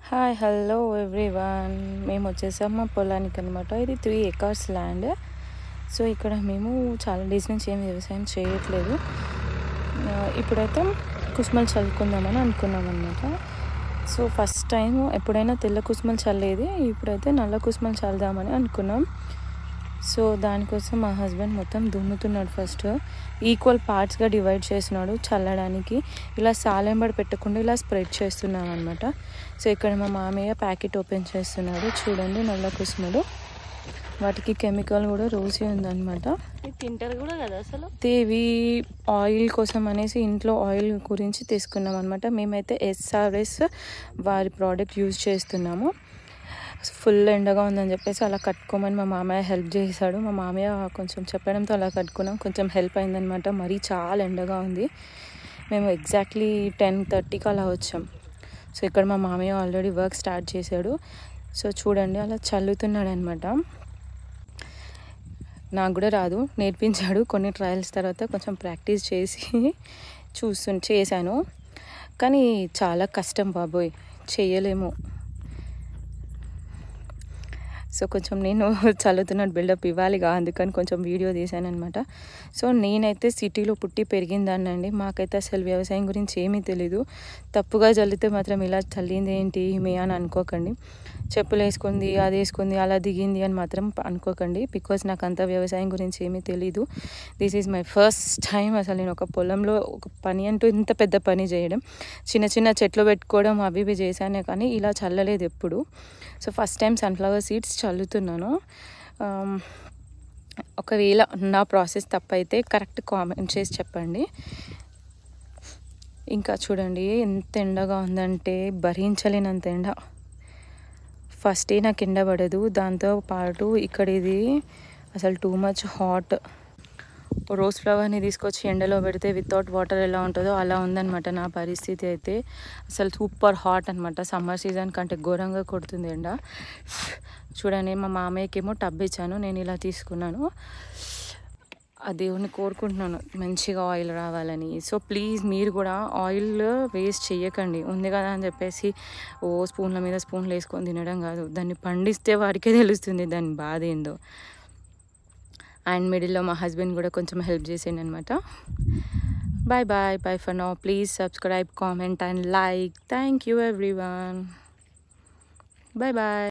Hi hello everyone. మేము వచ్చేసాం మా పొలానికి అనమాట. ఇది 3 acres ల్యాండ్. సో ఇక్కడ మేము చాలా డేస్ నుంచి ఏం వ్యవసాయం చేయట్లేదు. ఇప్పుడైతే కుసుమలు చల్లుకుందామని అనుకున్నాం అనమాట. సో ఫస్ట్ టైం ఎప్పుడైనా తెల్ల కుసుమలు చల్లేది, ఇప్పుడైతే నల్ల కుసుమలు చల్లుదామని అనుకున్నాం. సో దానికోసం మా హస్బెండ్ మొత్తం దున్నుతున్నాడు. ఫస్ట్ ఈక్వల్ పార్ట్స్గా డివైడ్ చేస్తున్నాడు చల్లడానికి. ఇలా సాలెంబడి పెట్టకుండా ఇలా స్ప్రెడ్ చేస్తున్నాం అనమాట. సో ఇక్కడ మా మామయ్య ప్యాకెట్ ఓపెన్ చేస్తున్నాడు. చూడండి నల్ల కుసుమలు, వాటికి కెమికల్ కూడా రోజీ ఉందన్నమాట. తింటారు కూడా కదా అసలు. ఇవి ఆయిల్ కోసం అనేసి ఇంట్లో ఆయిల్ గురించి తీసుకున్నాం అనమాట. మేమైతే SRS వారి ప్రోడక్ట్ యూజ్ చేస్తున్నాము. ఫుల్ ఎండగా ఉందని చెప్పేసి అలా కట్టుకోమని మా మామయ్య హెల్ప్ చేశాడు. మా మామయ్య కొంచెం చెప్పడంతో అలా కట్టుకున్నాం. కొంచెం హెల్ప్ అయిందనమాట. మరీ చాలా ఎండగా ఉంది. మేము ఎగ్జాక్ట్లీ 10:30కి అలా వచ్చాం. సో ఇక్కడ మా మామయ్య ఆల్రెడీ వర్క్ స్టార్ట్ చేశాడు. సో చూడండి అలా చల్లుతున్నాడు అనమాట. నాకు కూడా రాదు, నేర్పించాడు. కొన్ని ట్రయల్స్ తర్వాత కొంచెం ప్రాక్టీస్ చేసి చేశాను. కానీ చాలా కష్టం బాబోయ్, చేయలేము. సో కొంచెం నేను చల్లుతున్నట్టు బిల్డప్ ఇవ్వాలిగా, అందుకని కొంచెం వీడియో తీశాను అనమాట. సో నేనైతే సిటీలో పుట్టి పెరిగిందాన్నండి. మాకైతే అసలు వ్యవసాయం గురించి ఏమీ తెలీదు. తప్పుగా చల్లితే మాత్రం ఇలా చల్లింది ఏంటి మే అని అనుకోకండి. చెప్పులు వేసుకుంది, అది వేసుకుంది, అలా దిగింది అని మాత్రం అనుకోకండి. బికాజ్ నాకు అంత వ్యవసాయం గురించి ఏమీ తెలీదు. This is my first time అసలు నేను ఒక పొలంలో ఒక పని అంటూ ఇంత పెద్ద పని చేయడం. చిన్న చిన్న చెట్లు పెట్టుకోవడం అవి ఇవి చేశానే కానీ ఇలా చల్లలేదు ఎప్పుడు. So first time sunflower seeds చల్లుతున్నాను. ఒకవేళ నా ప్రాసెస్ తప్పైతే కరెక్ట్ కామెంట్ చేసి చెప్పండి. ఇంకా చూడండి ఎంత ఎండగా ఉందంటే భరించలేనంత ఎండ. ఫస్టే నాకు ఎండ పడదు, దాంతో పాటు ఇక్కడ ఇది అసలు టూ మచ్ హాట్. రోజ్ ఫ్లవర్ని తీసుకొచ్చి ఎండలో పెడితే వితౌట్ వాటర్ ఎలా ఉంటుందో అలా ఉందన్నమాట నా పరిస్థితి. అయితే అసలు సూపర్ హాట్ అనమాట. సమ్మర్ సీజన్ కంటే ఘోరంగా కొడుతుంది ఎండ. చూడండి మా మామయ్యకి ఏమో టబ్ ఇచ్చాను, నేను ఇలా తీసుకున్నాను. ఆ దేవుని కోరుకుంటున్నాను మంచిగా ఆయిల్ రావాలని. సో ప్లీజ్ మీరు కూడా ఆయిల్ వేస్ట్ చేయకండి. ఉంది కదా అని చెప్పేసి స్పూన్ల మీద స్పూన్లు వేసుకొని తినడం కాదు. దాన్ని పండిస్తే వారికే తెలుస్తుంది దాని బాధ ఏందో. అండ్ మిడిల్లో మా హస్బెండ్ కూడా కొంచెం హెల్ప్ చేసాను అనమాట. Bye for now. Please subscribe, comment and like. Thank you everyone. Bye.